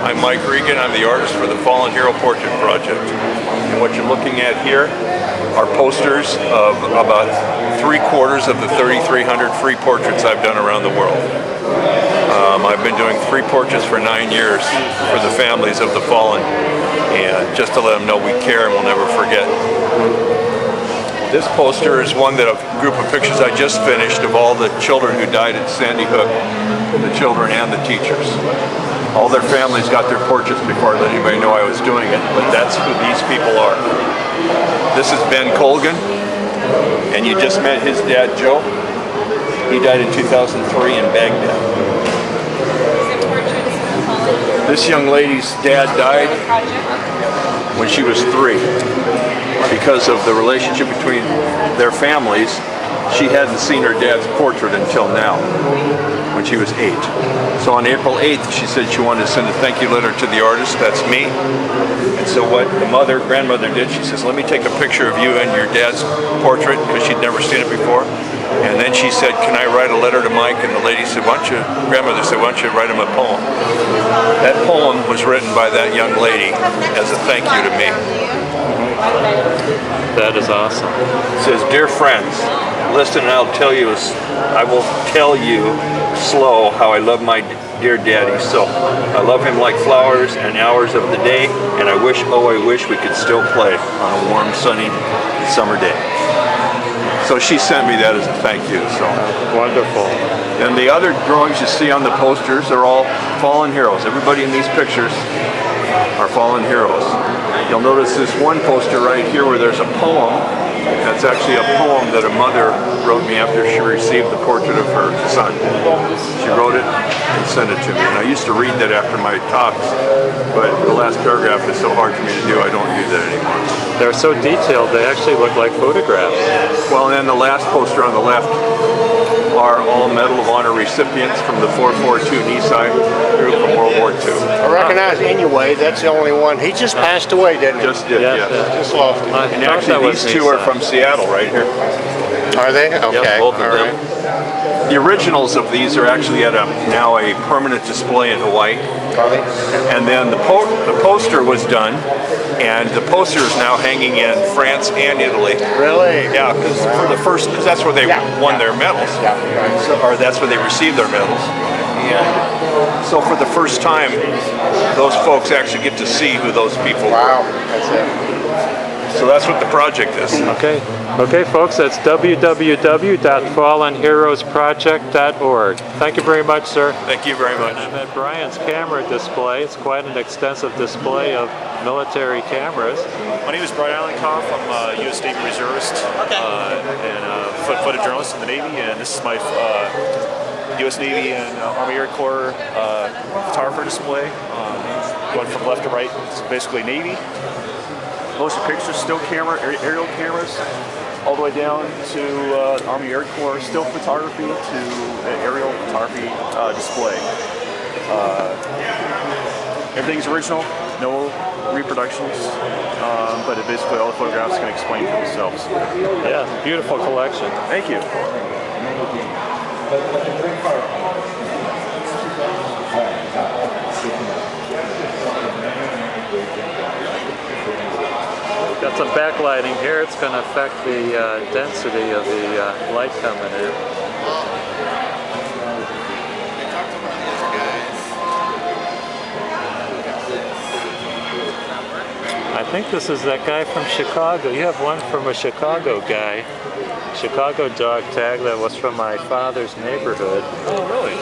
I'm Mike Regan. I'm the artist for the Fallen Hero Portrait Project. And what you're looking at here are posters of about 3/4 of the 3,300 free portraits I've done around the world. I've been doing free portraits for 9 years for the families of the fallen, and just to let them know we care and we'll never forget. This poster is one that a group of pictures I just finished of all the children who died at Sandy Hook, the children and the teachers. All their families got their portraits before I let anybody know I was doing it, but that's who these people are. This is Ben Colgan, and you just met his dad, Joe. He died in 2003 in Baghdad. This young lady's dad died when she was 3. Because of the relationship between their families, she hadn't seen her dad's portrait until now, when she was 8. So on April 8th, she said she wanted to send a thank you letter to the artist, that's me. And so what the grandmother did, she says, let me take a picture of you and your dad's portrait, because she'd never seen it before. And then she said, can I write a letter to Mike? And the lady said, grandmother said, why don't you write him a poem? That poem was written by that young lady as a thank you to me. That is awesome. It says, dear friends, listen and I will tell you slow how I love my dear daddy so. I love him like flowers and hours of the day, and I wish, oh I wish we could still play on a warm sunny summer day. So she sent me that as a thank you. So wonderful. And the other drawings you see on the posters are all fallen heroes. Everybody in these pictures are fallen heroes. You'll notice this one poster right here where there's a poem. That's actually a poem that a mother wrote me after she received the portrait of her son. She wrote it and sent it to me. And I used to read that after my talks, but the last paragraph is so hard for me to do, I don't do that anymore. They're so detailed, they actually look like photographs. Well, and then the last poster on the left are all Medal of Honor recipients from the 442 Nisai group from World War II. I recognize Inouye, that's the only one. He just passed away, didn't he? Just did, yes. Just lost him. And actually these two are from Seattle right here. Are they? Okay. Yep, both of them. The originals of these are actually at now a permanent display in Hawaii. Are they? And then the poster was done, and the poster is now hanging in France and Italy. Really? Yeah, because that's where they won their medals. Yeah. So, or that's where they received their medals. And so for the first time, those folks actually get to see who those people were. Wow, that's it. So that's what the project is. Okay, folks, that's www.fallenheroesproject.org. Thank you very much, sir. Thank you very much. I'm at Brian's camera display. It's quite an extensive display of military cameras. My name is Brian Allenkoff. I'm a U.S. Navy reservist and a footed journalist in the Navy, and this is my U.S. Navy and Army Air Corps photographer display. Going from left to right, it's basically Navy. Motion pictures, still camera, aerial cameras, all the way down to Army Air Corps still photography to aerial photography display. Everything's original, no reproductions, but basically all the photographs can explain for themselves. Yeah, beautiful collection. Thank you. Got some backlighting here. It's going to affect the density of the light coming in. I think this is that guy from Chicago. You have one from a Chicago guy. Chicago dog tag that was from my father's neighborhood. Oh, really?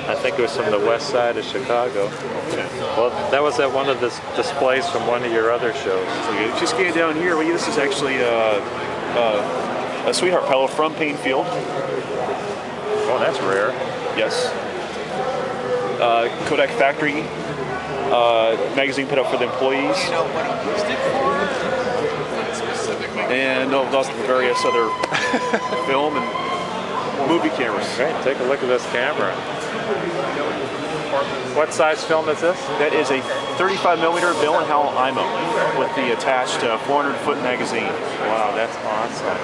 I think it was from the west side of Chicago. Okay. Well, that was at one of the displays from one of your other shows. Okay, just getting down here, well, this is actually a sweetheart pillow from Paine Field. Oh, that's rare. Yes. Kodak Factory magazine put up for the employees. And also various other film and movie cameras. Great, take a look at this camera. What size film is this? That is a 35mm Bill and Howell IMO with the attached 400-foot magazine. Wow, that's awesome.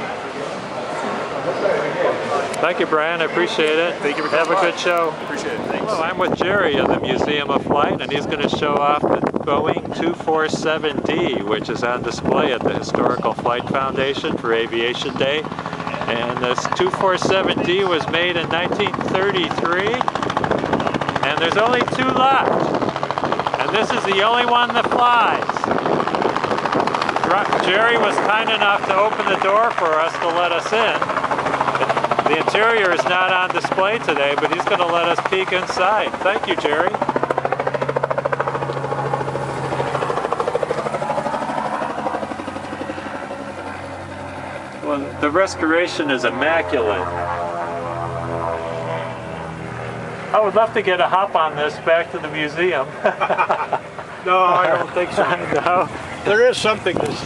Thank you, Brian. I appreciate it. Thank you for Have a coming good show. Appreciate it. Thanks. Well, I'm with Jerry of the Museum of Flight, and he's going to show off the Boeing 247D, which is on display at the Historical Flight Foundation for Aviation Day. And this 247D was made in 1933, and there's only 2 left. And this is the only one that flies. Jerry was kind enough to open the door for us to let us in. The interior is not on display today, but he's going to let us peek inside. Thank you, Jerry. Well, the restoration is immaculate. I would love to get a hop on this back to the museum. No, I don't think so. No? There is something that's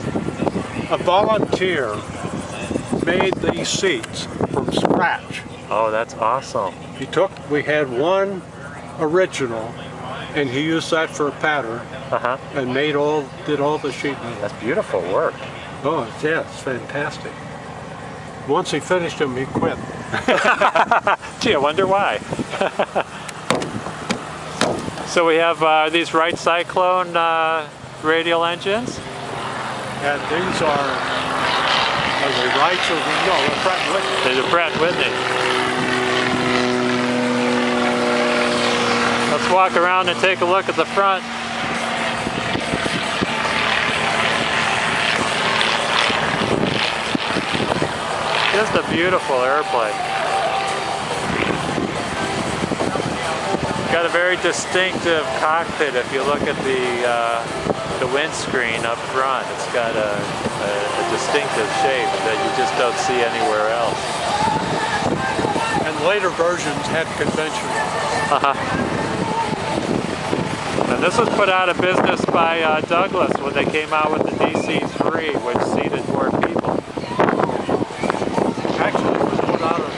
a volunteer made these seats from scratch. Oh, that's awesome. We had one original, and he used that for a pattern, and did all the sheet metal. That's beautiful work. Oh, yeah, it's fantastic. Once he finished them, he quit. Gee, I wonder why. So we have these Wright Cyclone radial engines. And these are the Wrights of the Pratt & Whitney. They're the Pratt & Whitney. Let's walk around and take a look at the front. Just a beautiful airplane. Got a very distinctive cockpit if you look at the windscreen up front. It's got a distinctive shape that you just don't see anywhere else. And later versions had conventional. And this was put out of business by Douglas when they came out with the DC-3, which seated more people. Actually, it was put out of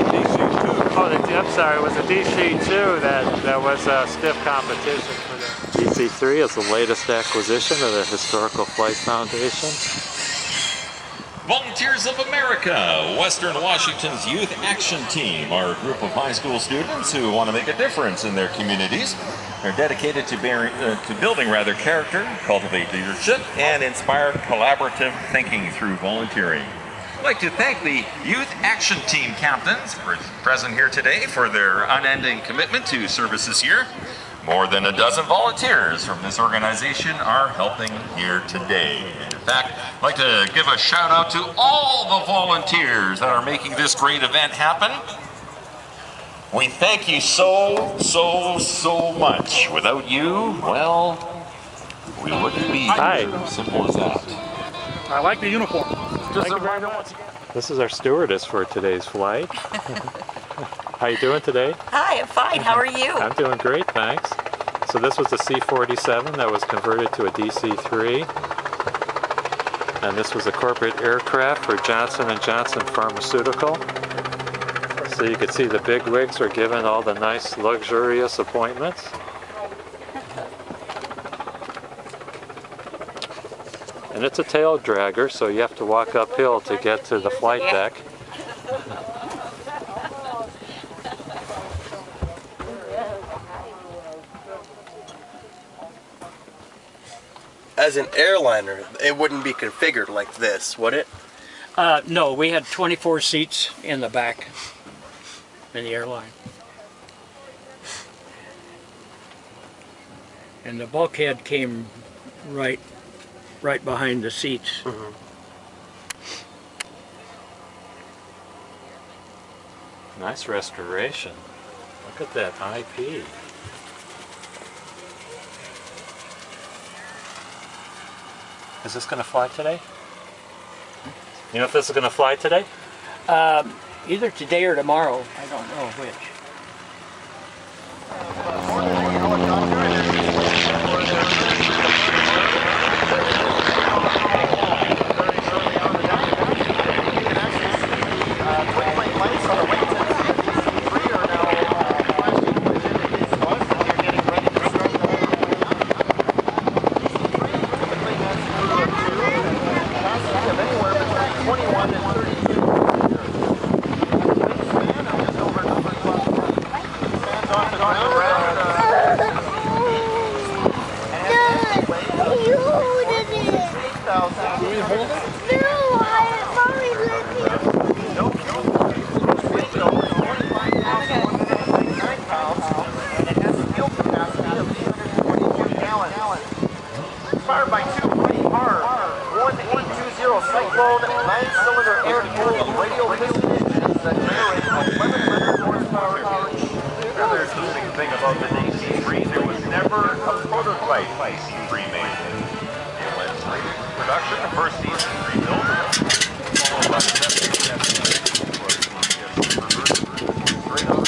DC-2. Oh, I'm sorry, it was a DC-2 that was stiff competition for the DC-3 is the latest acquisition of the Historical Flight Foundation. Volunteers of America, Western Washington's Youth Action Team are a group of high school students who want to make a difference in their communities. They're dedicated to building character, cultivate leadership, and inspire collaborative thinking through volunteering. I'd like to thank the Youth Action Team captains present here today for their unending commitment to service this year. More than a dozen volunteers from this organization are helping here today. In fact, I'd like to give a shout out to all the volunteers that are making this great event happen. We thank you so much. Without you, well, we wouldn't be here. Simple as that. I like the uniform. Thank you very much. This is our stewardess for today's flight. How you doing today? Hi, I'm fine. How are you? I'm doing great, thanks. So this was a C-47 that was converted to a DC-3. And this was a corporate aircraft for Johnson & Johnson Pharmaceutical. So you could see the big wigs are given all the nice luxurious appointments. And it's a tail dragger, so you have to walk uphill to get to the flight deck. As an airliner, it wouldn't be configured like this, would it? No, we had 24 seats in the back in the airline. And the bulkhead came right behind the seats. Mm-hmm. Nice restoration. Look at that IP. Is this going to fly today? You know if this is going to fly today? Either today or tomorrow. I don't know which. Powered by two R 1820 Cyclone 9-cylinder air-cooled radial piston engines that generate 1100 horsepower each. Another interesting thing about the DC-3, there was never a prototype DC-3 made. It went straight into production, the first DC-3 built, followed by the 787 straight on.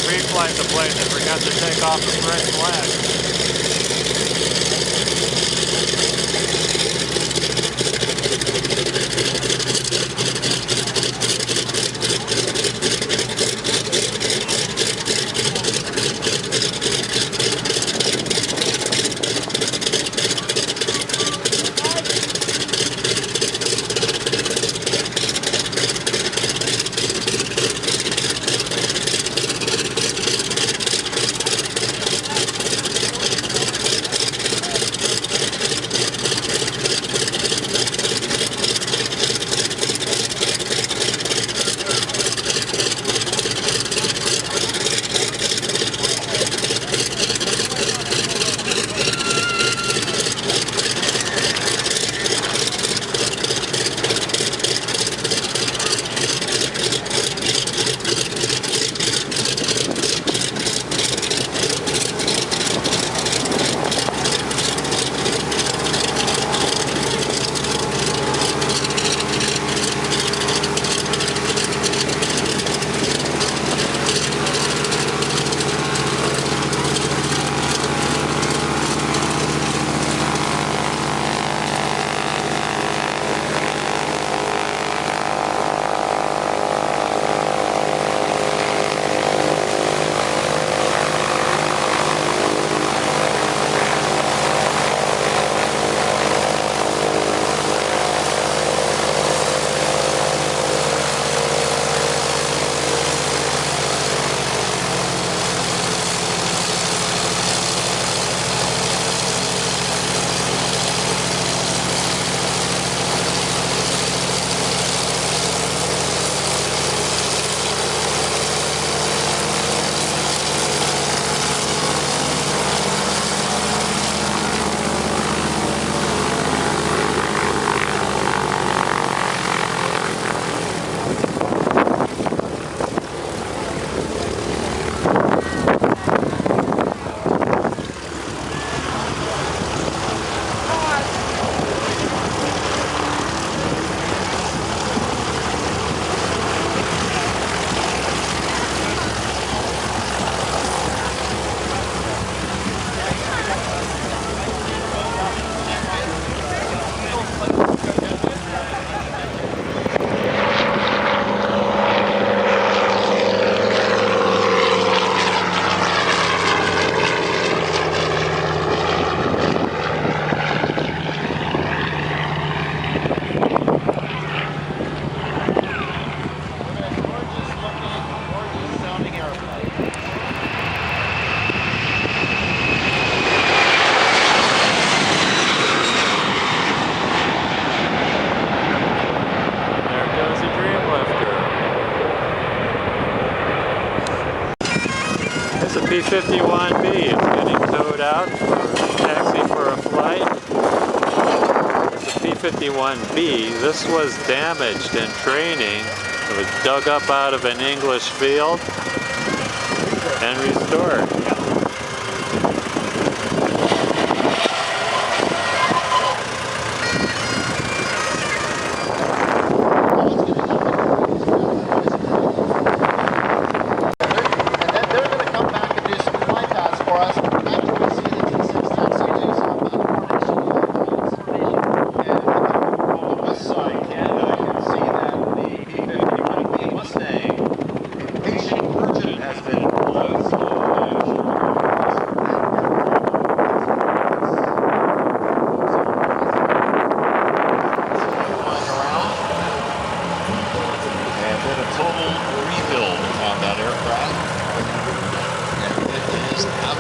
Pre-flight the plane and forgot to take off the French flag. P-51B is getting towed out for taxi for a flight. The P-51B, this was damaged in training. It was dug up out of an English field and restored.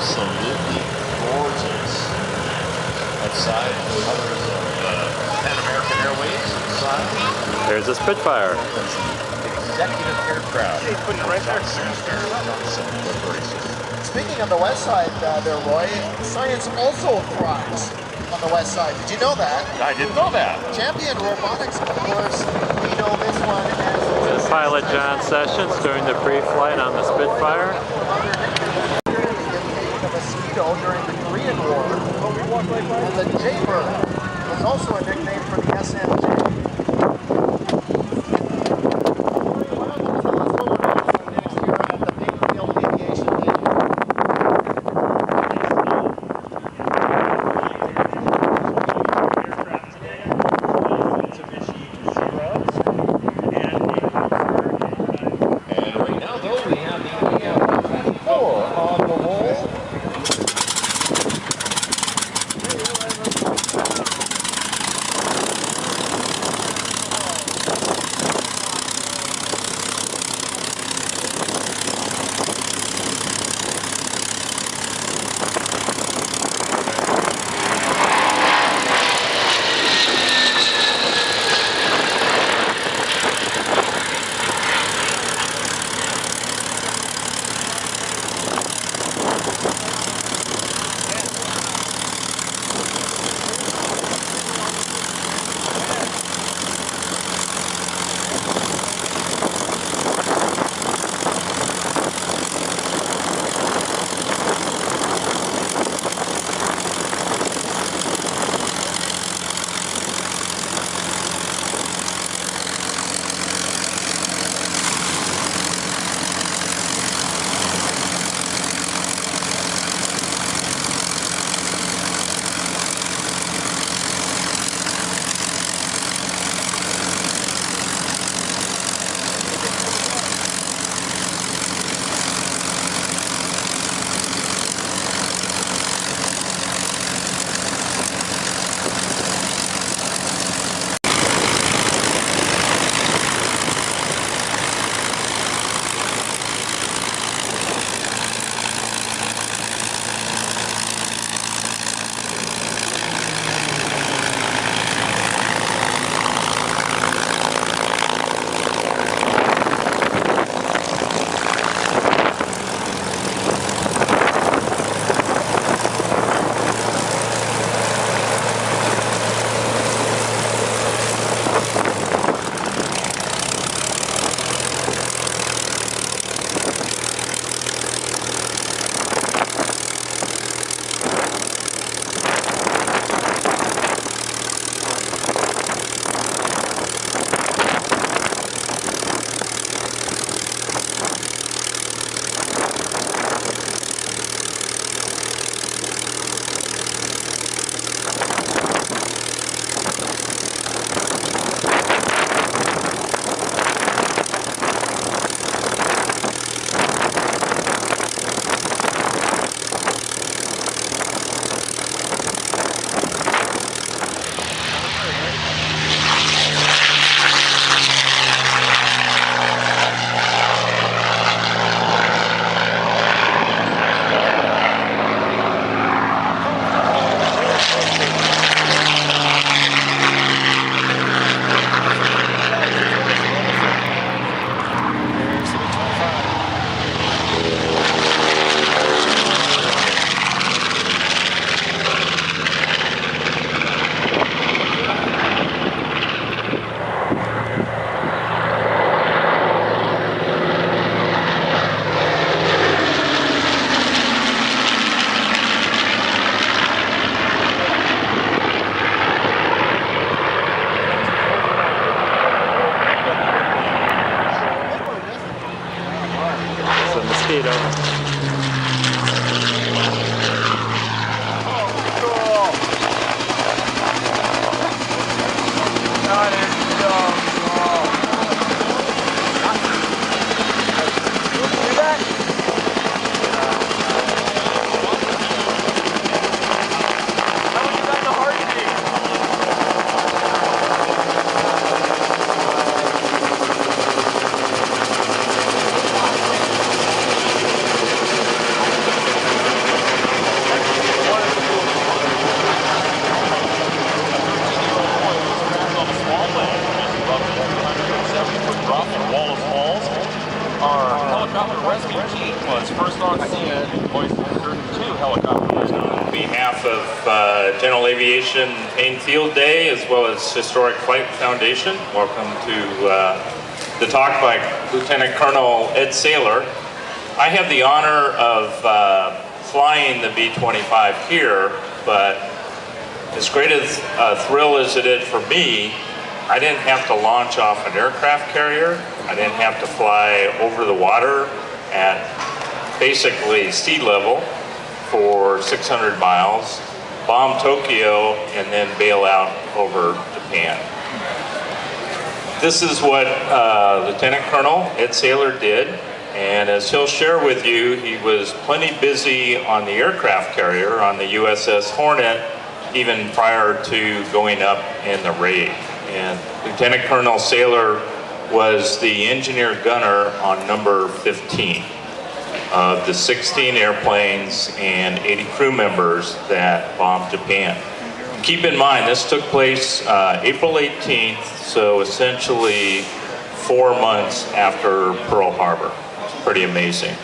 Absolutely gorgeous. Outside, colors of Pan American Airways. Inside. There's a Spitfire. Executive aircraft. Put it right there. Speaking of the west side there, Roy, science also thrives on the west side. Did you know that? I didn't know that. Champion Robotics, of course, we know this one as... Pilot John Sessions during the pre-flight on the Spitfire. During the Korean War. And the Jaybird was also a nickname for the SMG. Next year at the Paine Aviation Day. And right now, though, we have the EM-24 on the roll. speed over. On behalf of General Aviation Paine Field Day, as well as Historic Flight Foundation, welcome to the talk by Lieutenant Colonel Ed Saylor. I have the honor of flying the B-25 here, but as great a thrill as it is for me, I didn't have to launch off an aircraft carrier. I didn't have to fly over the water at basically sea level for 600 miles, bomb Tokyo, and then bail out over Japan. This is what Lieutenant Colonel Ed Saylor did, and as he'll share with you, he was plenty busy on the aircraft carrier, on the USS Hornet, even prior to going up in the raid. And Lieutenant Colonel Saylor was the engineer gunner on number 15 of the 16 airplanes and 80 crew members that bombed Japan. Keep in mind, this took place April 18th, so essentially 4 months after Pearl Harbor. It's pretty amazing.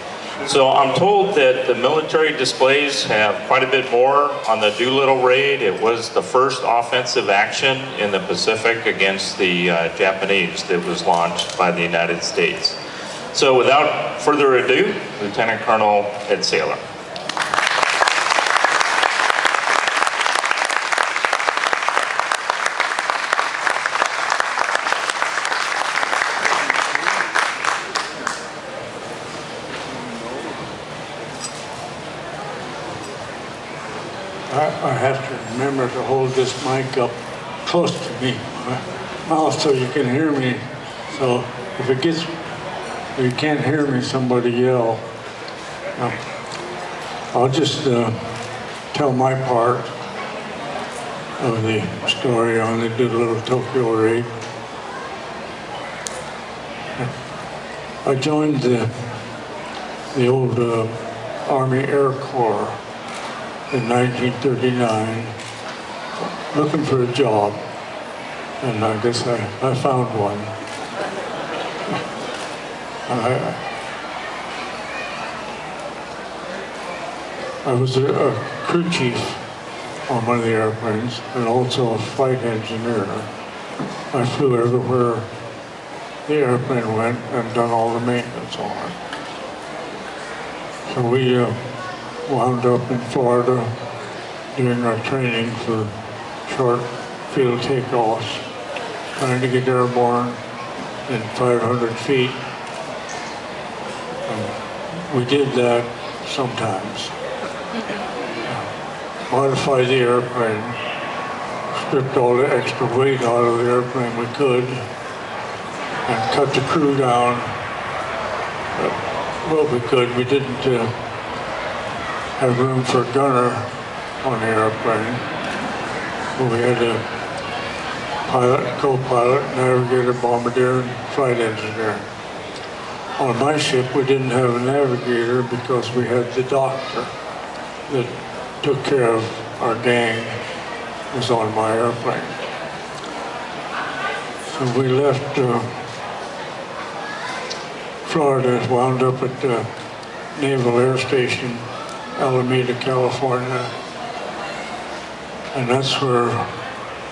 So I'm told that the military displays have quite a bit more on the Doolittle raid. It was the first offensive action in the Pacific against the Japanese that was launched by the United States. So without further ado, Lieutenant Colonel Ed Saylor. I have to remember to hold this mic up close to me, my mouth, so you can hear me. So if it gets, if you can't hear me, somebody yell. I'll just tell my part of the story on the Doolittle Tokyo raid. I joined the old Army Air Corps in 1939, looking for a job, and I guess I found one. I was a crew chief on one of the airplanes and also a flight engineer. I flew everywhere the airplane went and done all the maintenance on it. So we wound up in Florida during our training for short field takeoffs, trying to get airborne in 500 feet. We did that sometimes. Modified the airplane, stripped all the extra weight out of the airplane we could, and cut the crew down. Well, we could. We didn't have room for a gunner on the airplane. But we had a pilot, co-pilot, navigator, bombardier, and flight engineer. On my ship, we didn't have a navigator because we had the doctor that took care of our gang, was on my airplane. So we left Florida, wound up at the Naval Air Station, Alameda, California. And that's where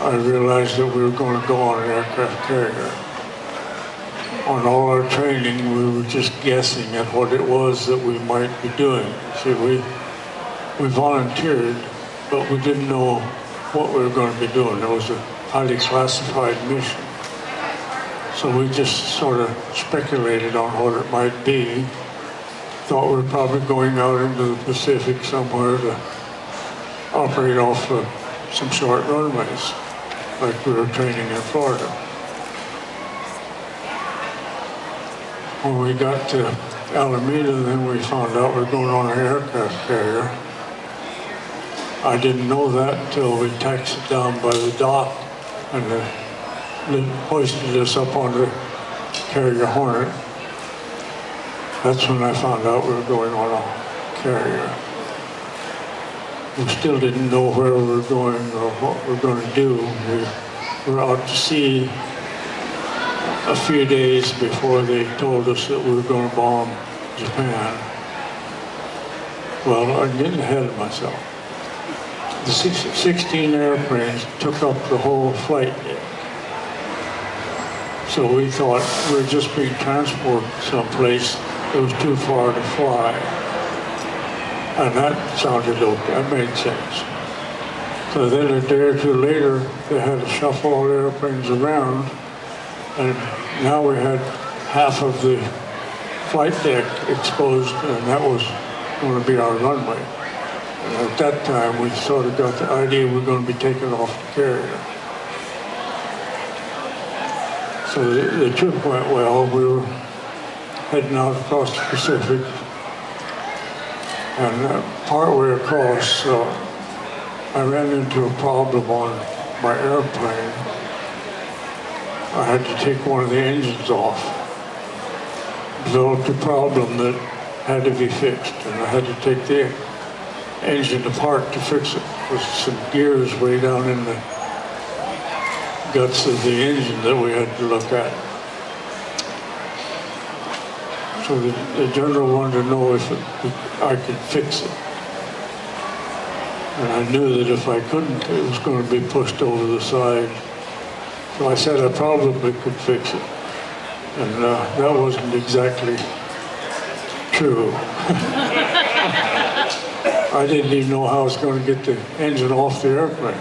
I realized that we were going to go on an aircraft carrier. On all our training, we were just guessing at what it was that we might be doing. See, we volunteered, but we didn't know what we were going to be doing. It was a highly classified mission. So we just sort of speculated on what it might be. thought we were probably going out into the Pacific somewhere to operate off some short runways, like we were training in Florida. When we got to Alameda, then we found out we were going on an aircraft carrier. I didn't know that until we taxied down by the dock and they hoisted us up on the carrier Hornet. That's when I found out we were going on a carrier. We still didn't know where we were going or what we were going to do. We were out to sea a few days before they told us that we were going to bomb Japan. Well, I'm getting ahead of myself. The 16 airplanes took up the whole flight deck. So we thought we were just being transported someplace that was too far to fly. And that sounded okay, that made sense. So then a day or two later, they had to shuffle all the airplanes around, and now we had half of the flight deck exposed, and that was going to be our runway. And at that time, we sort of got the idea we were going to be taken off the carrier. So the trip went well. We were heading out across the Pacific, and partway across, I ran into a problem on my airplane. I had to take one of the engines off. Developed a problem that had to be fixed, and I had to take the engine apart to fix it with some gears way down in the guts of the engine that we had to look at. So the general wanted to know if I could fix it. And I knew that if I couldn't, it was going to be pushed over the side. So I said I probably could fix it. And that wasn't exactly true. I didn't even know how I was going to get the engine off the airplane.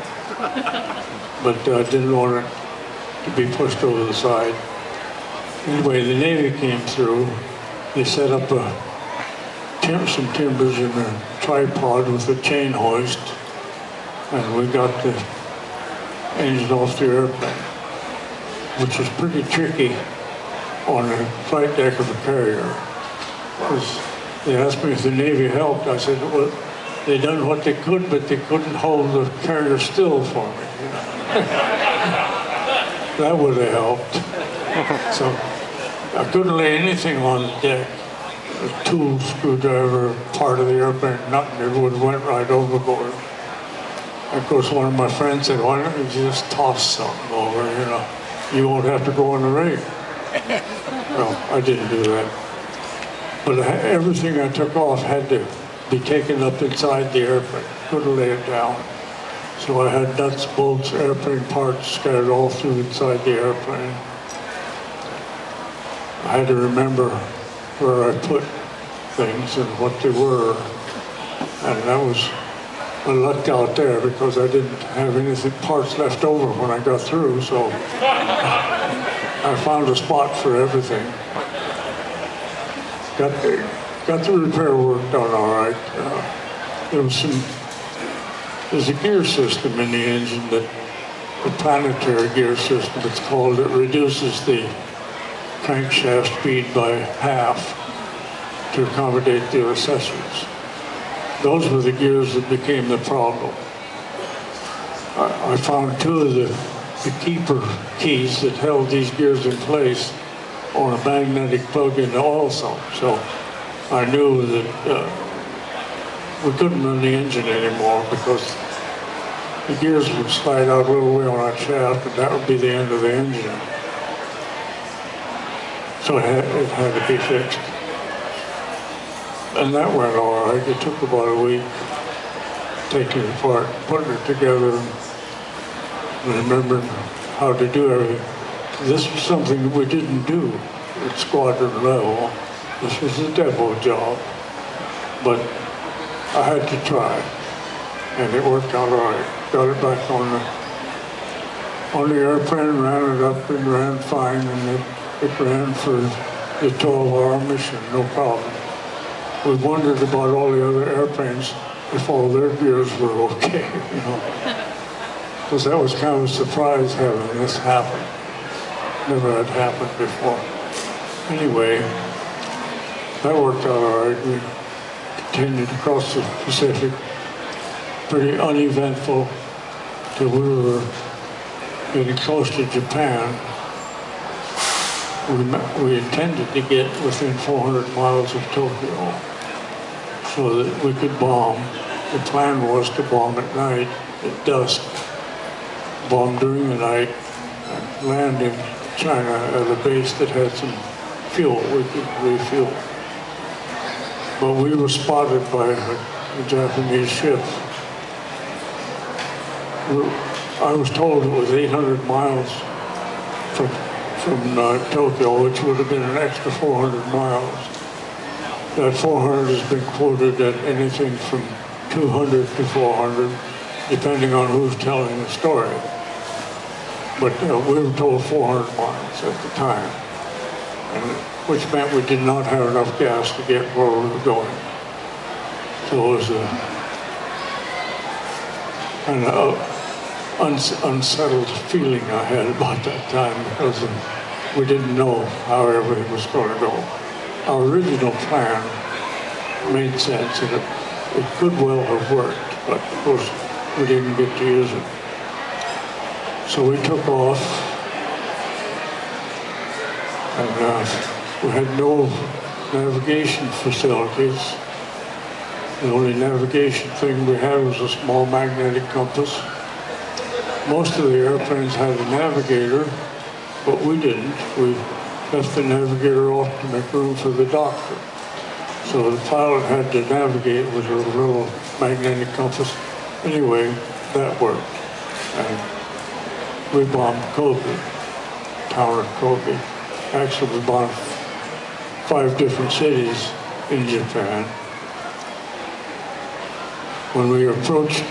But I didn't want it to be pushed over the side. Anyway, the Navy came through. They set up some timbers in a tripod with a chain hoist, and we got the engine off the airplane, which was pretty tricky on the flight deck of a carrier. They asked me if the Navy helped. I said, well, they done what they could, but they couldn't hold the carrier still for me. That would have helped. So I couldn't lay anything on the deck. A tool, screwdriver, part of the airplane, nothing. It would have went right overboard. Of course, one of my friends said, why don't you just toss something over, you won't have to go on the rig. Well, I didn't do that. But everything I took off had to be taken up inside the airplane. Couldn't lay it down. So I had nuts, bolts, airplane parts scattered all through inside the airplane. I had to remember where I put things and what they were. And that was, I lucked out there because I didn't have anything, parts left over when I got through, so I found a spot for everything. Got the repair work done all right. There's a gear system in the engine, that the planetary gear system, it's called, that reduces the crankshaft speed by half to accommodate the accessories. Those were the gears that became the problem. I found two of the keeper keys that held these gears in place on a magnetic plug in the oil sump. So I knew that we couldn't run the engine anymore because the gears would slide out a little way on that shaft, and that would be the end of the engine. So it had to be fixed. And that went all right. It took about a week taking it apart, putting it together, and remembering how to do everything. This was something that we didn't do at squadron level. This was a depot job, but I had to try, and it worked out all right. Got it back on the airplane, ran it up, and ran fine, and it ran for the 12-hour mission, no problem. we wondered about all the other airplanes if all their gears were okay, you know. Because that was kind of a surprise having this happen. Never had happened before. Anyway, that worked out all right. We continued across the Pacific, pretty uneventful, till we were getting close to Japan. We intended to get within 400 miles of Tokyo so that we could bomb. The plan was to bomb at night, at dusk, bomb during the night, and land in China at a base that had some fuel we could refuel. But we were spotted by a Japanese ship. I was told it was 800 miles from Tokyo, which would have been an extra 400 miles. That 400 has been quoted at anything from 200 to 400, depending on who's telling the story. But we were told 400 miles at the time, which meant we did not have enough gas to get where we were going. So it was an unsettled feeling I had about that time because we didn't know how everything was going to go. Our original plan made sense and it could well have worked, but of course we didn't get to use it. So we took off and we had no navigation facilities. The only navigation thing we had was a small magnetic compass. Most of the airplanes had a navigator, but we didn't. We left the navigator off to make room for the doctor. So the pilot had to navigate with a little magnetic compass. Anyway, that worked. And we bombed Kobe, town of Kobe. Actually, we bombed 5 different cities in Japan. When we approached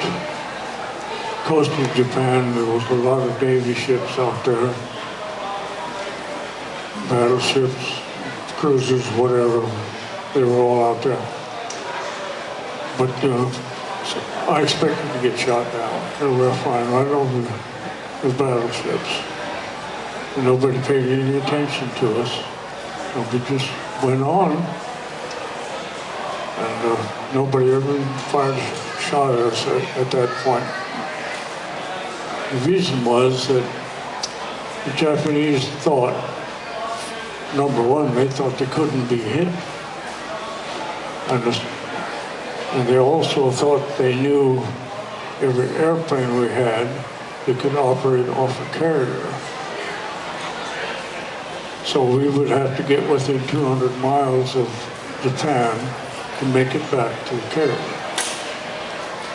coast of Japan, there was a lot of Navy ships out there, battleships, cruisers, whatever. They were all out there. But so I expected to get shot down. They were flying right over the battleships. And nobody paid any attention to us. So we just went on. And nobody ever fired a shot at us at that point. The reason was that the Japanese thought, number one, they thought they couldn't be hit. And they also thought they knew every airplane we had that could operate off a carrier. So we would have to get within 200 miles of Japan to make it back to the carrier.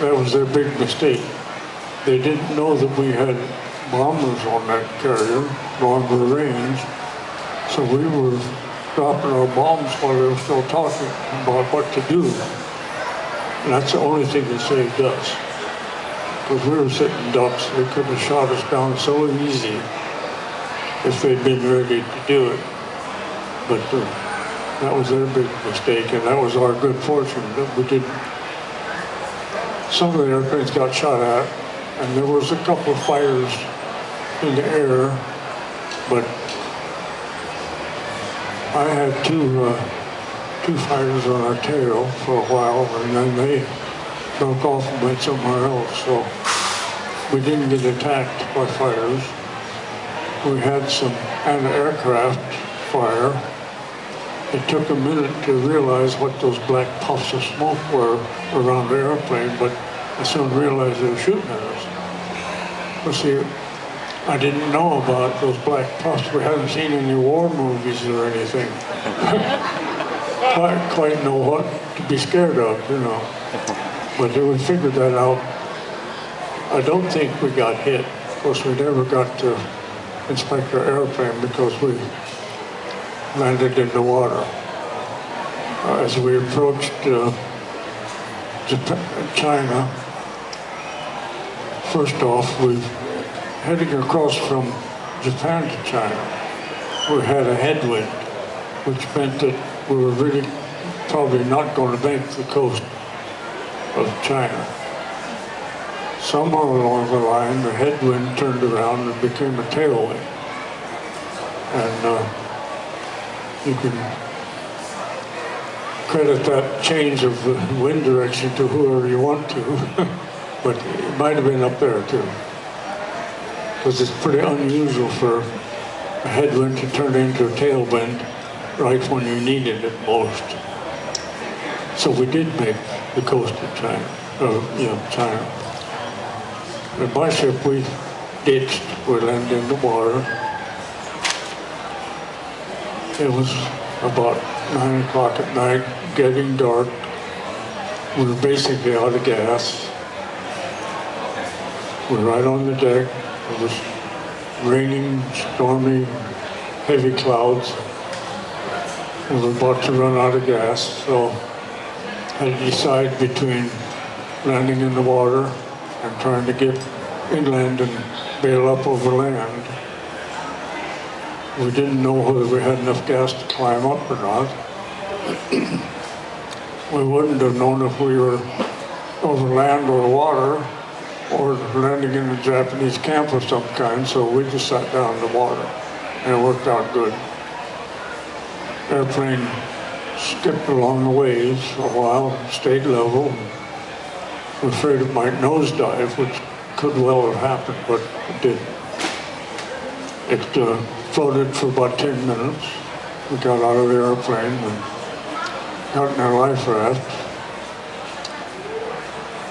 That was their big mistake. They didn't know that we had bombers on that carrier, longer range, so we were dropping our bombs while they were still talking about what to do. And that's the only thing that saved us. Because we were sitting ducks, they could have shot us down so easy if they'd been ready to do it. But that was their big mistake, and that was our good fortune that we didn't. Some of the airplanes got shot at, and there was a couple of fires in the air, but I had two fires on our tail for a while, and then they broke off and went somewhere else. So we didn't get attacked by fires. We had some anti-aircraft fire. It took a minute to realize what those black puffs of smoke were around the airplane, but I soon realized they were shooting at us. But see, I didn't know about those black puffs. We hadn't seen any war movies or anything. Quite know what to be scared of, you know. But we figured that out. I don't think we got hit. Of course, we never got to inspect our airplane because we landed in the water. As we approached China, first off, we heading across from Japan to China, we had a headwind, which meant that we were really probably not going to make the coast of China. Somewhere along the line, the headwind turned around and became a tailwind. And you can credit that change of the wind direction to whoever you want to, but it might have been up there too. Because it's pretty unusual for a headwind to turn into a tailwind right when you needed it most. So we did make the coast of China, China. And my ship, we ditched, we landed in the water. It was about 9 o'clock at night, getting dark. We were basically out of gas. We were right on the deck. It was raining, stormy, heavy clouds. We were about to run out of gas, so I had to decide between landing in the water and trying to get inland and bail up over land. We didn't know whether we had enough gas to climb up or not. We wouldn't have known if we were over land or water or landing in a Japanese camp of some kind, so we just sat down in the water, and it worked out good. Airplane skipped along the waves for a while, stayed level. We're afraid it might nosedive, which could well have happened, but it didn't. It floated for about 10 minutes. We got out of the airplane and got in our life raft.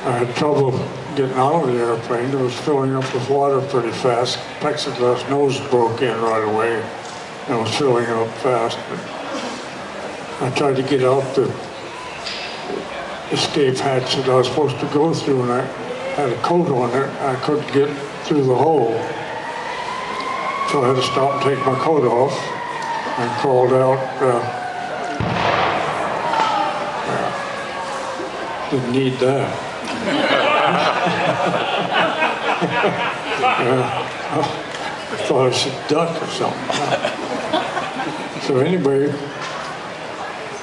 I had trouble getting out of the airplane. It was filling up with water pretty fast. Plexiglass nose broke in right away and it was filling up fast. I tried to get out the escape hatch that I was supposed to go through, and I had a coat on it. I couldn't get through the hole. So I had to stop and take my coat off and crawled out. Didn't need that. I thought I should duck or something. So anyway,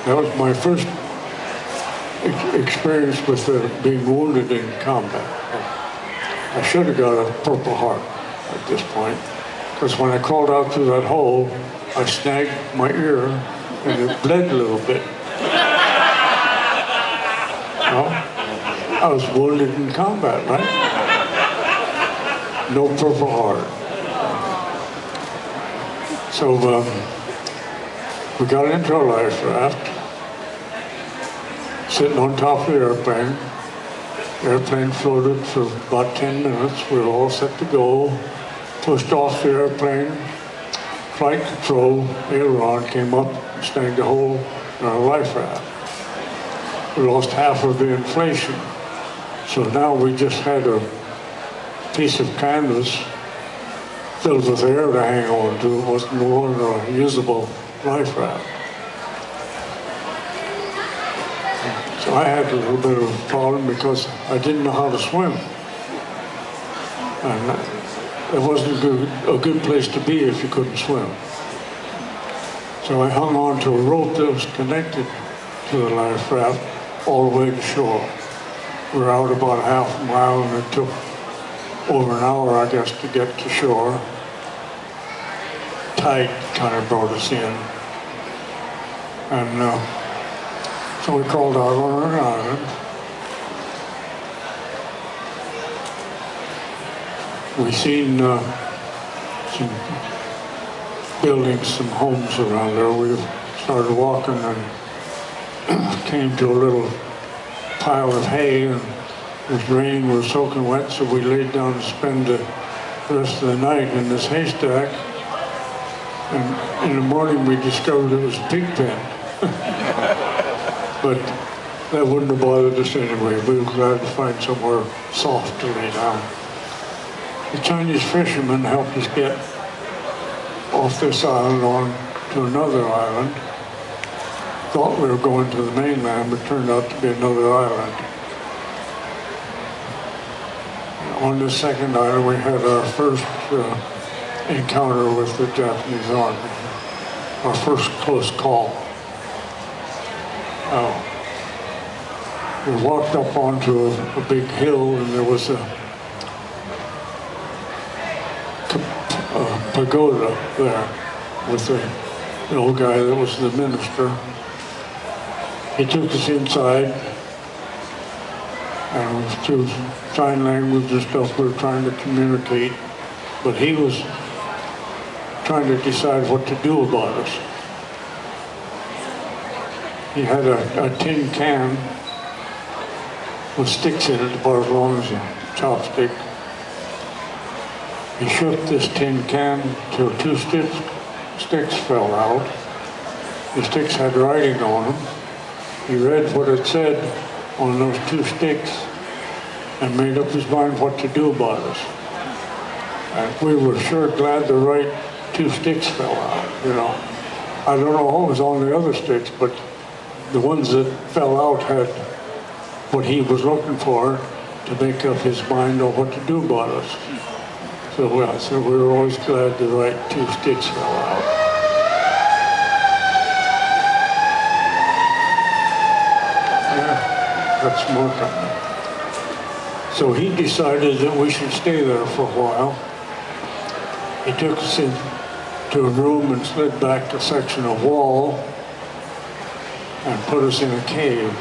that was my first experience with being wounded in combat. I should have got a Purple Heart at this point, because when I crawled out through that hole, I snagged my ear and it bled a little bit. Well, I was wounded in combat, right? No Purple Heart. So we got into our life raft, sitting on top of the airplane. The airplane floated for about 10 minutes. We were all set to go. Pushed off the airplane. Flight control aileron came up and snagged a hole in our life raft. We lost half of the inflation. So now we just had a piece of canvas filled with air to hang on to. It wasn't no longer a usable life raft. So I had a little bit of a problem because I didn't know how to swim. And it wasn't a good place to be if you couldn't swim. So I hung on to a rope that was connected to the life raft all the way to shore. We were out about a half a mile and it took over an hour, I guess, to get to shore. Tide kind of brought us in. And so we crawled out on an island. We seen some buildings, some homes around there. We started walking and came to a little pile of hay, and it was raining, we were soaking wet, so we laid down to spend the rest of the night in this haystack. And in the morning we discovered it was a pig pen. But that wouldn't have bothered us anyway. We were glad to find somewhere soft to lay down. The Chinese fishermen helped us get off this island on to another island. Thought we were going to the mainland, but turned out to be another island. On the second island, we had our first encounter with the Japanese Army, our first close call. We walked up onto a big hill, and there was a pagoda there with the old guy that was the minister. He took us inside, and through sign language and stuff we were trying to communicate, but he was trying to decide what to do about us. He had a tin can with sticks in it about as long as a chopstick. He shook this tin can till two sticks fell out. The sticks had writing on them. He read what it said on those two sticks and made up his mind what to do about us. And we were sure glad the right two sticks fell out, you know. I don't know what was on the other sticks, but the ones that fell out had what he was looking for to make up his mind on what to do about us. So we were always glad the right two sticks fell out. Yeah, that's more coming. So he decided that we should stay there for a while. He took us into a room and slid back a section of wall and put us in a cave.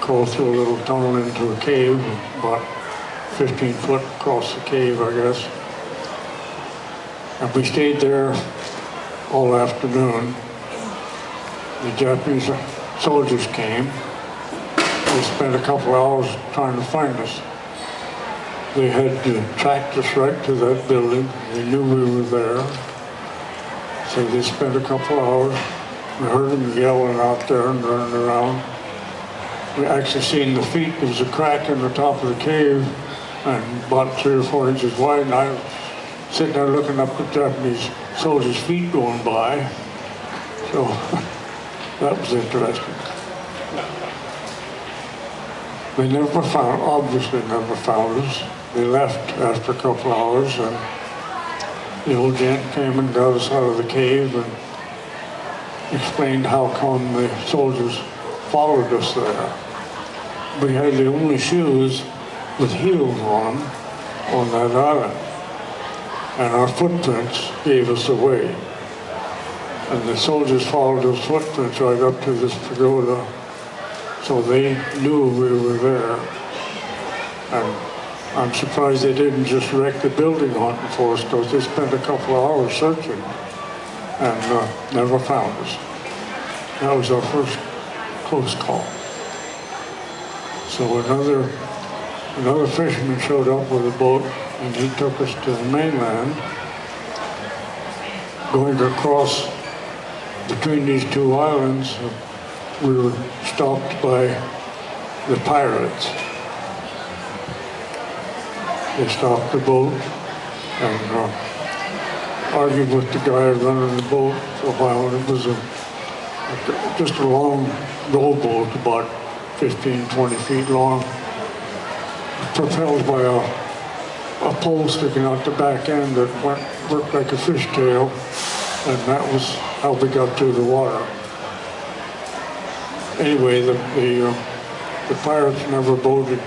Crawled through a little tunnel into a cave, about 15 foot across the cave, I guess. And we stayed there all afternoon. The Japanese soldiers came. They spent a couple hours trying to find us. They had tracked us right to that building. They knew we were there. So they spent a couple hours. We heard them yelling out there and running around. We actually seen the feet. There was a crack in the top of the cave and about 3 or 4 inches wide, and I was sitting there looking up at Japanese soldiers' feet going by. So that was interesting. They obviously never found us. They left after a couple hours, and the old gent came and got us out of the cave and explained how come the soldiers followed us there. We had the only shoes with heels on them on that island, and our footprints gave us away. And the soldiers followed those footprints right up to this pagoda, so they knew we were there. And I'm surprised they didn't just wreck the building hunting for us, because they spent a couple of hours searching and never found us. That was our first close call. So another fisherman showed up with a boat, and he took us to the mainland. Going across between these two islands, we were stopped by the pirates. They stopped the boat and argued with the guy running the boat for a while. It was just a long rowboat, about 15, 20 feet long, propelled by a pole sticking out the back end that worked like a fishtail, and that was how we got through the water. Anyway, the pirates never boarded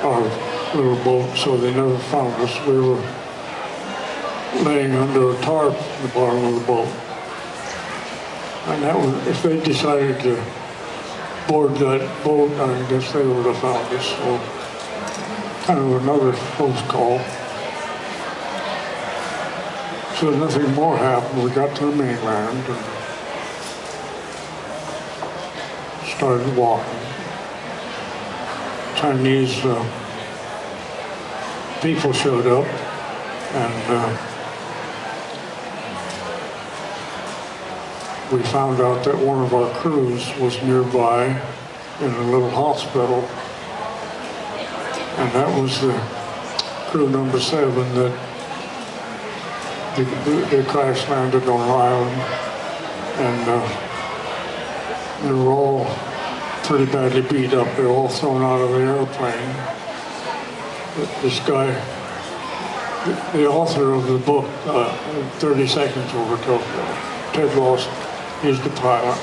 our little boat, so they never found us. We were laying under a tarp in the bottom of the boat. And that was, if they decided to board that boat, I guess they would have found us. So kind of another close call. So nothing more happened. We got to the mainland and started walking. Chinese people showed up, and we found out that one of our crews was nearby in a little hospital, and that was the crew number 7 that they crash landed on an island, and they were all pretty badly beat up. They were all thrown out of the airplane. This guy, the author of the book, 30 Seconds Over Tokyo, Ted Lawson, he's the pilot.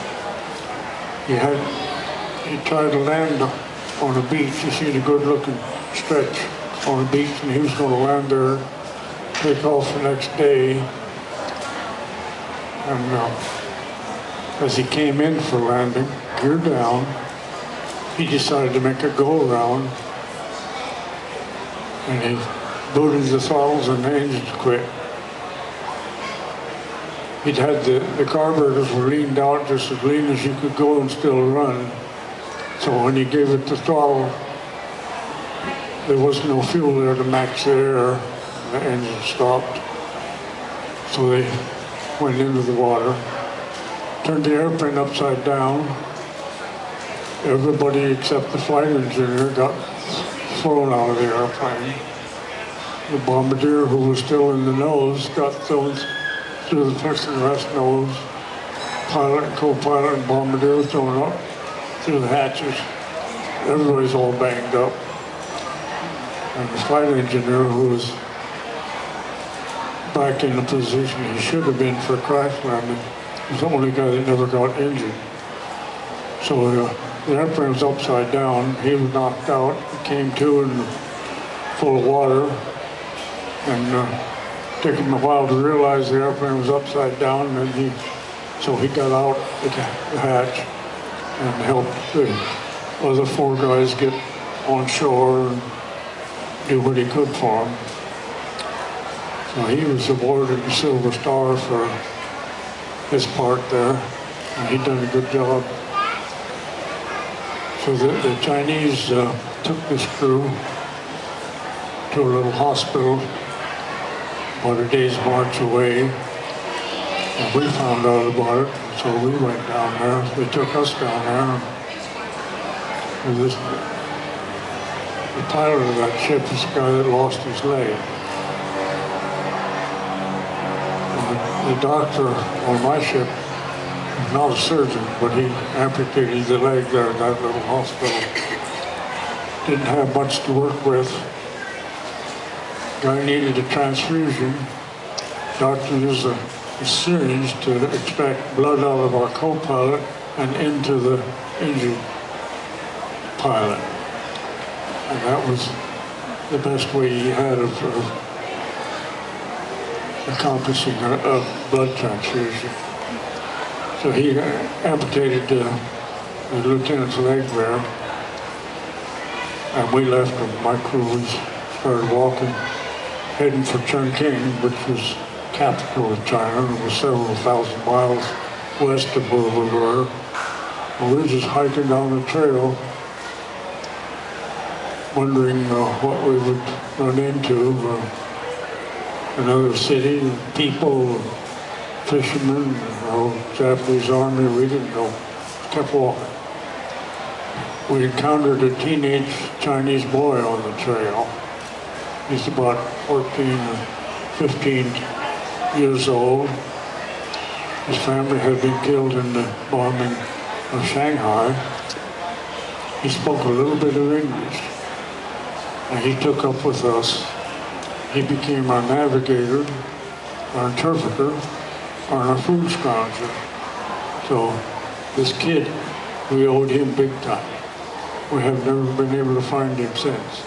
he tried to land on a beach. You see the good-looking stretch on the beach, and he was going to land there, take off the next day. And as he came in for landing, gear down, he decided to make a go-around, and he booted the throttles and the engines quit. He'd had the carburetors were leaned out just as lean as you could go and still run. So when he gave it the throttle, there was no fuel there to match the air. The engine stopped. So they went into the water, turned the airplane upside down. Everybody except the flight engineer got thrown out of the airplane. The bombardier, who was still in the nose, got thrown through the plexiglass nose. Pilot and co-pilot and bombardier thrown up through the hatches. Everybody's all banged up. And the flight engineer, who was back in the position he should have been for crash landing, was the only guy that never got injured. So the airplane was upside down. He was knocked out. He came to and full of water. And took him a while to realize the airplane was upside down. And so he got out the hatch and helped the other 4 guys get on shore and do what he could for him. So he was awarded the Silver Star for his part there, and he'd done a good job. So the Chinese took this crew to a little hospital about a day's march away, and we found out about it, so we went down there. They took us down there. And the pilot of that ship is the guy that lost his leg. The doctor on my ship was not a surgeon, but he amputated the leg there in that little hospital. Didn't have much to work with. Guy needed a transfusion. Doctor used a syringe to extract blood out of our co-pilot and into the injured pilot. And that was the best way he had of accomplishing a blood transfusion. So he amputated the lieutenant's leg there, and we left him. My crew started walking, heading for Chongqing, which was capital of China. It was several thousand miles west of where we were. And we were just hiking down the trail, wondering what we would run into. Another city, people, fishermen, Japanese army, we didn't know. Kept walking. We encountered a teenage Chinese boy on the trail. He's about 14 or 15 years old. His family had been killed in the bombing of Shanghai. He spoke a little bit of English, and he took up with us. He became our navigator, our interpreter, and our food scrounger. So this kid, we owed him big time. We have never been able to find him since.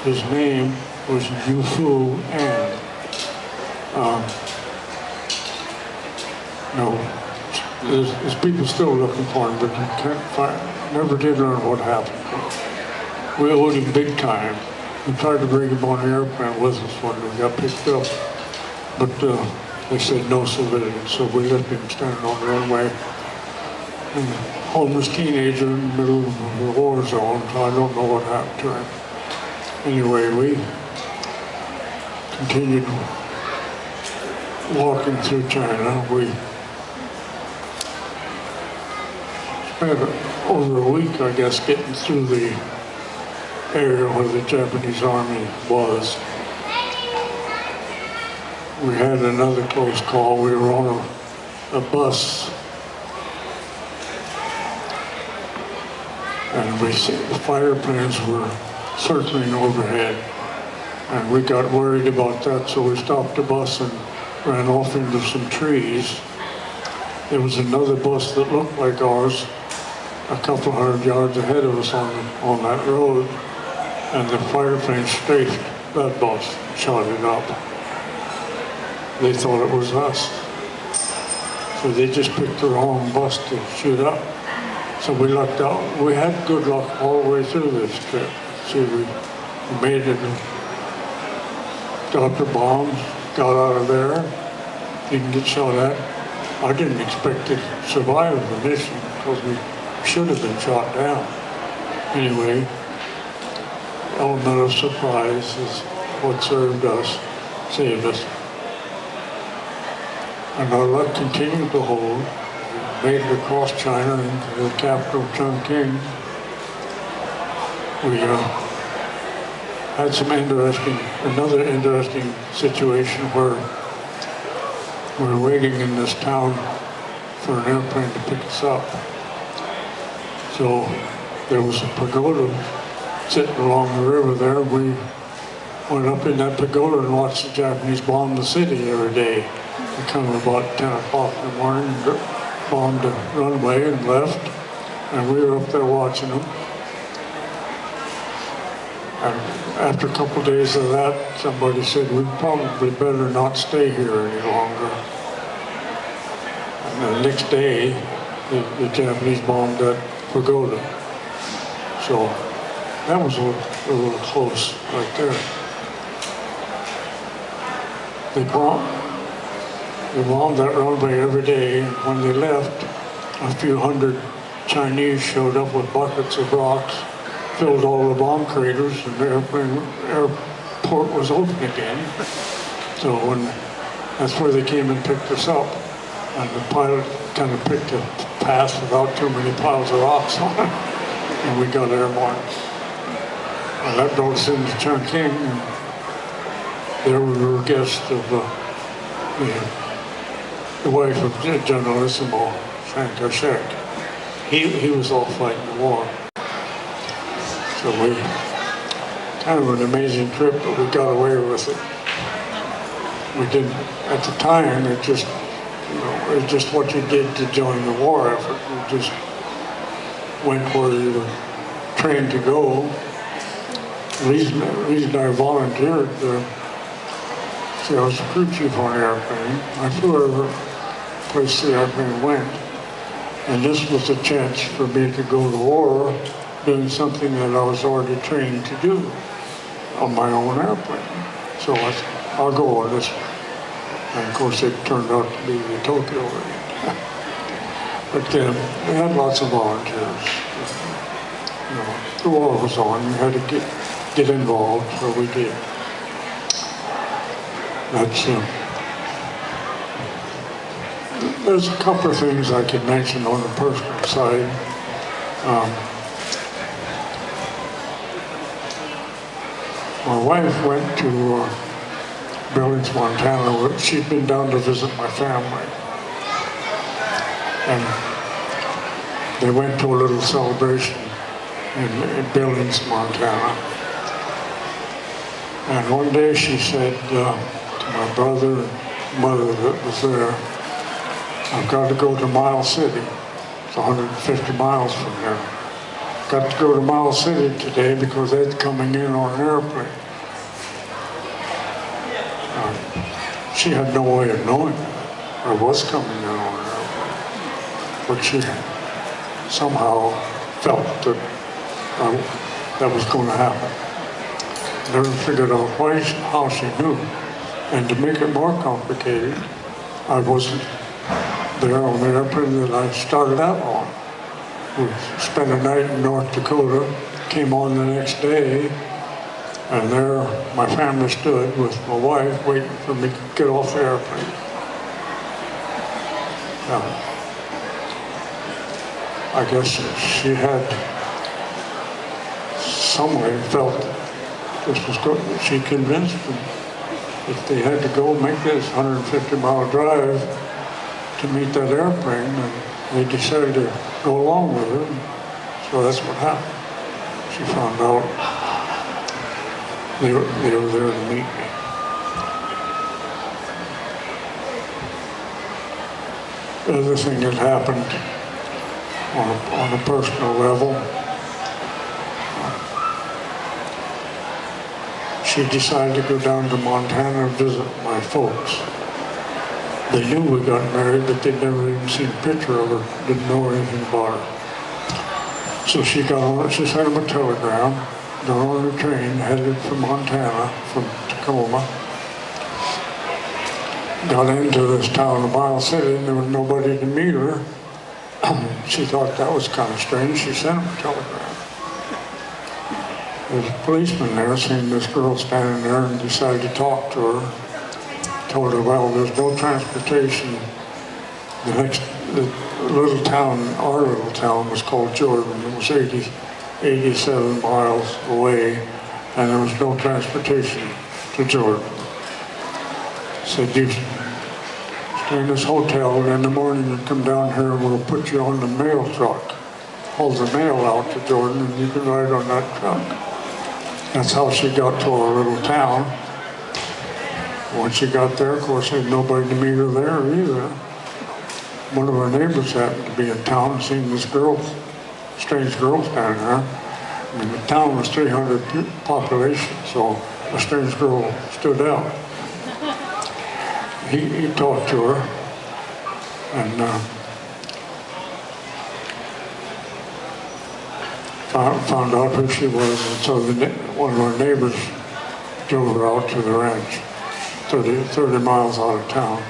His name was Yu-Fu An. There's people still looking for him, but you can't find, never did learn what happened. We owed him big time. We tried to bring him on the airplane with us when we got picked up, but they said no civilians, so we left him standing on the runway. And a homeless teenager in the middle of the war zone, so I don't know what happened to him. Anyway, we continued walking through China. We spent over a week, I guess, getting through the area where the Japanese army was. We had another close call. We were on a bus, and we see the fighter planes were circling overhead, and we got worried about that, so we stopped the bus and ran off into some trees. There was another bus that looked like ours a couple hundred yards ahead of us on that road, and the fighter plane strafed that bus, shot it up. They thought it was us. So they just picked the wrong bus to shoot up. So we lucked out. We had good luck all the way through this trip. See, we made it, got the bombs, got out of there, didn't get shot at. I didn't expect to survive the mission because we should have been shot down. Anyway, element of surprise is what served us, saved us. And our luck continued to hold. We made it across China into the capital, Chongqing. We had some another interesting situation where we were waiting in this town for an airplane to pick us up. So there was a pagoda sitting along the river there. We went up in that pagoda and watched the Japanese bomb the city every day. They come about 10 o'clock in the morning, bombed the runway and left, and we were up there watching them. And after a couple of days of that, somebody said, we'd probably better not stay here any longer. And the next day, the Japanese bombed that pagoda. So that was a little close right there. They bombed that runway every day, and when they left, a few hundred Chinese showed up with buckets of rocks, filled all the bomb craters, and the airport was open again. So that's where they came and picked us up. And the pilot kind of picked a path without too many piles of rocks on it, and we got airborne. And that brought us into Chongqing, and there we were guests of the wife of Generalissimo, Chiang Kai-shek. He was all fighting the war. So we, kind of an amazing trip, but we got away with it. We didn't, at the time, it just, it was just what you did to join the war effort. You just went where you were trained to go. The reason I volunteered, see, I was a crew chief on the airplane. I flew every place the airplane went. And this was a chance for me to go to war doing something that I was already trained to do on my own airplane. So I'll go on this one. And of course it turned out to be the Tokyo raid. But we had lots of volunteers. The war was on, we had to get involved, so we did. That's there's a couple of things I could mention on the personal side. My wife went to Billings, Montana. She'd been down to visit my family. And they went to a little celebration in Billings, Montana. And one day she said to my brother and mother that was there, I've got to go to Miles City. It's 150 miles from there. Got to go to Miles City today because they're coming in on an airplane. She had no way of knowing that, or was coming in on an airplane. But she somehow felt that that was going to happen. Never figured out how she knew. And to make it more complicated, I wasn't there on the airplane that I started out on. We spent a night in North Dakota, came on the next day, and there my family stood with my wife waiting for me to get off the airplane. I guess she had some way felt this was good. She convinced them if they had to go make this 150-mile drive to meet that airplane, and they decided to go along with it. So that's what happened. She found out they were there to meet me. The other thing that happened on a personal level. She decided to go down to Montana and visit my folks. They knew we got married, but they'd never even seen a picture of her, didn't know anything about her. So she sent him a telegram, got on a train, headed for Montana from Tacoma. Got into this town of Miles City, and there was nobody to meet her. She thought that was kind of strange. She sent him a telegram. There was a policeman there, seen this girl standing there, and decided to talk to her. Told her, well, there's no transportation. The little town, our little town, was called Jordan. It was 87 miles away, and there was no transportation to Jordan. Said, you stay in this hotel, and in the morning you come down here and we'll put you on the mail truck. Haul the mail out to Jordan, and you can ride on that truck. That's how she got to our little town. Once she got there, of course, there was nobody to meet her there either. One of our neighbors happened to be in town and seen this girl, strange girl standing there. I mean, the town was 300 population, so a strange girl stood out. He talked to her, and found out who she was, and so one of our neighbors drove her out to the ranch, 30 miles out of town.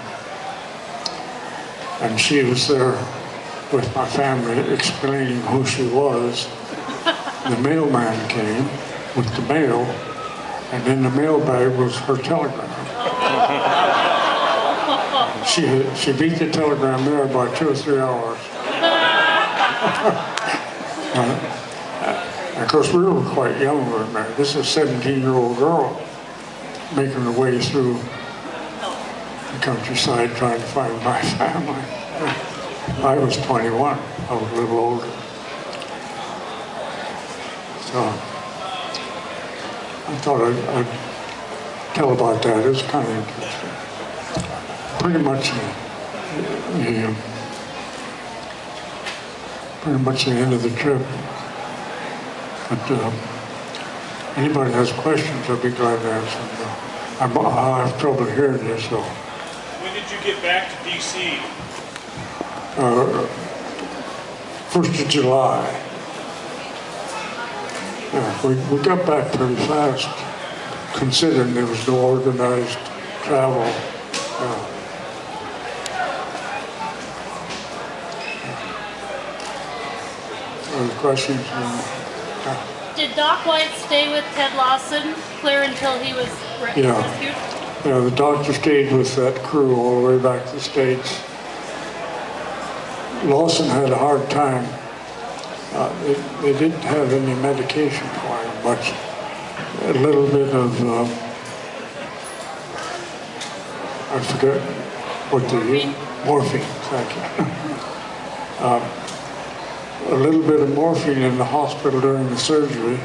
And she was there with my family explaining who she was. The mailman came with the mail, and in the mail bag was her telegram. She beat the telegram there by 2 or 3 hours. And of course, we were quite young when we were married. This is a 17-year-old girl making her way through the countryside trying to find my family. I was 21. I was a little older. So I thought I'd tell about that. It was kind of interesting. Pretty much the end of the trip. But anybody has questions, I'd be glad to answer them. I have trouble hearing you, so. When did you get back to D.C.? 1st of July. Yeah, we got back pretty fast, considering there was no organized travel. Any questions? Did Doc White stay with Ted Lawson clear until he was rescued? Yeah, the doctor stayed with that crew all the way back to the States. Lawson had a hard time. They didn't have any medication for him, much. A little bit of, I forget what they use. Morphine, thank you. A little bit of morphine in the hospital during the surgery.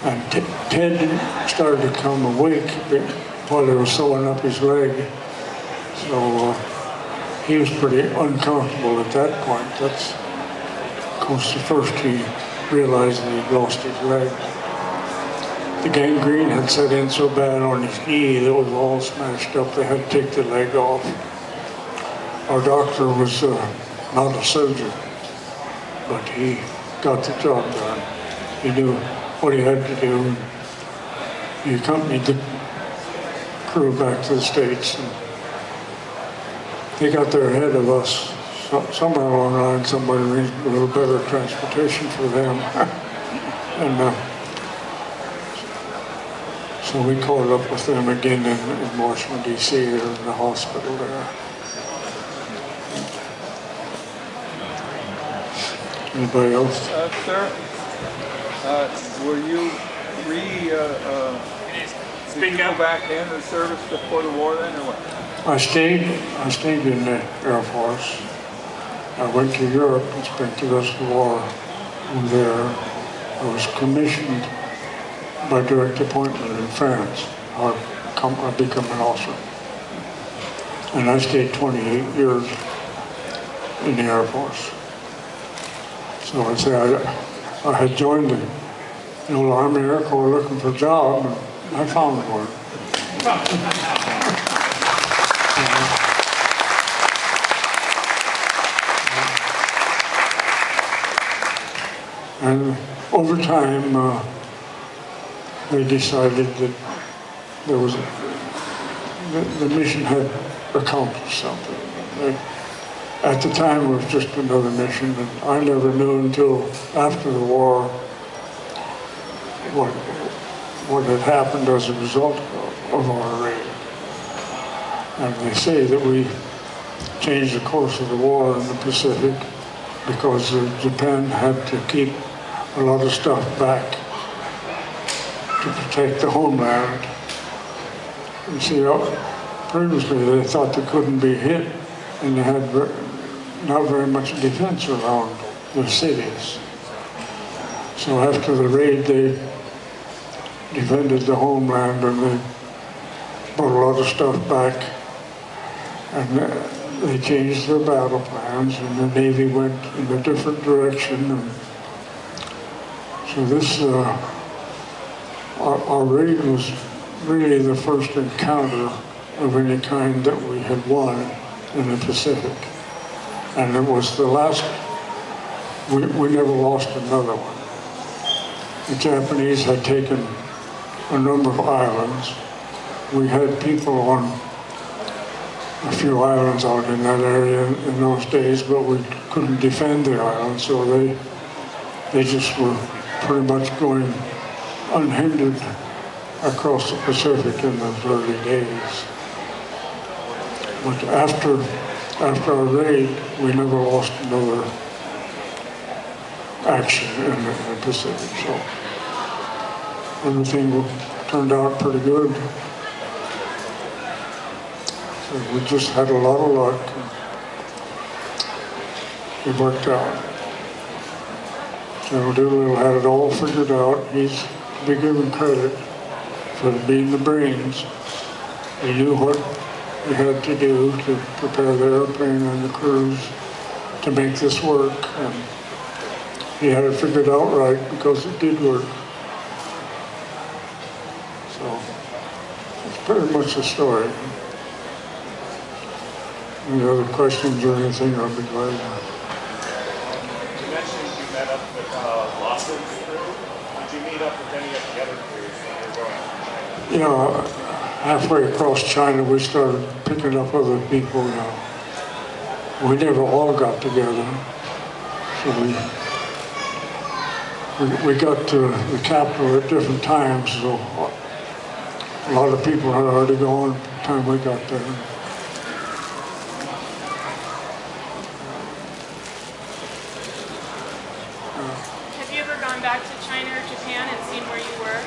And Ted started to come awake while they were sewing up his leg. So he was pretty uncomfortable at that point. That's, of course, the first he realized that he'd lost his leg. The gangrene had set in so bad on his knee that it was all smashed up. They had to take the leg off. Our doctor was not a surgeon, but he got the job done. He knew what he had to do. He accompanied the crew back to the States, and they got there ahead of us. Somewhere along the line, somebody arranged a little better transportation for them. And so we caught up with them again in Washington, D.C., in the hospital there. Anybody else? Sir, were you did you go back into the service before the war then, or what? I stayed in the Air Force. I went to Europe and spent the rest of the war there. I was commissioned by direct appointment in France. I became an officer. And I stayed 28 years in the Air Force. So I say I had joined the old Army Air Corps looking for a job, and I found one. And over time, they decided that there was the mission had accomplished something. At the time, it was just another mission, and I never knew until after the war what had happened as a result of our raid. And they say that we changed the course of the war in the Pacific because Japan had to keep a lot of stuff back to protect the homeland. You see, previously they thought they couldn't be hit, and they had not very much defense around the cities. So after the raid, they defended the homeland, and they brought a lot of stuff back, and they changed their battle plans, and the Navy went in a different direction. And so this, our raid was really the first encounter of any kind that we had won in the Pacific. And it was the last, we never lost another one. The Japanese had taken a number of islands. We had people on a few islands out in that area in those days, but we couldn't defend the islands, so they just were pretty much going unhindered across the Pacific in those early days. But after our raid, we never lost another action in the Pacific. So everything turned out pretty good. So we just had a lot of luck. It worked out. General Doolittle had it all figured out. He's to be given credit for being the brains. He knew what we had to do to prepare the airplane and the crews to make this work. And he had it figured out right because it did work. So it's pretty much the story. Any other questions or anything, I'll be glad. You mentioned you met up with Lawson's crew. Did you meet up with any of the other crews when you were going? You know, halfway across China, we started picking up other people. We never all got together. So we got to the capital at different times, so a lot of people had already gone by the time we got there. Have you ever gone back to China or Japan and seen where you were?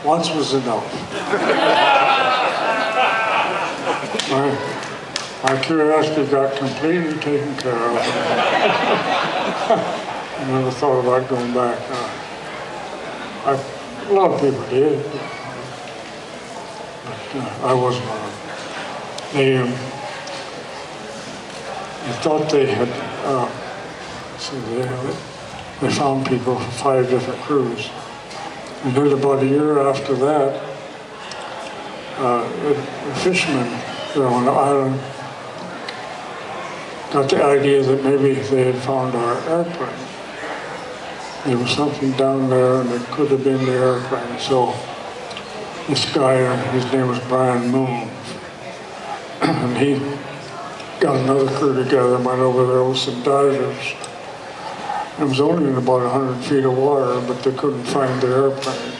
Once was enough. My curiosity got completely taken care of. I never thought about going back. A lot of people did, but I wasn't one of them. They thought they had, they found people for 5 different crews. And then about a year after that, the fishermen there on the island got the idea that maybe they had found our airplane. There was something down there and it could have been the airplane. So this guy, his name was Brian Moon, and he got another crew together and went over there with some divers. It was only in about 100 feet of water, but they couldn't find the airplane.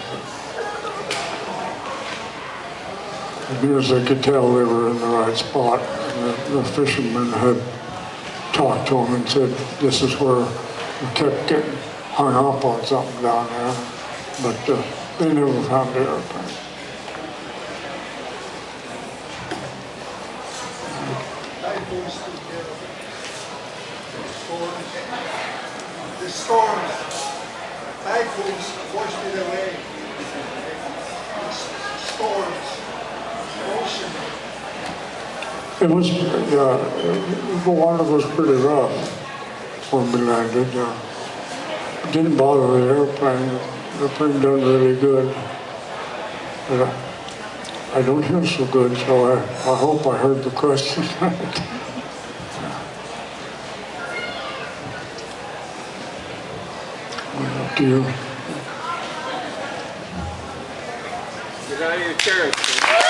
As near as they could tell, they were in the right spot. And the fishermen had talked to them and said, this is where we kept getting hung up on something down there. But they never found the airplane. The storms, typhoons washed it away. Storms, ocean. It was, the water was pretty rough. when we landed. It didn't bother the airplane. The airplane done really good. But I don't hear so good, so I hope I heard the question right. Up to you. Get out of your chair.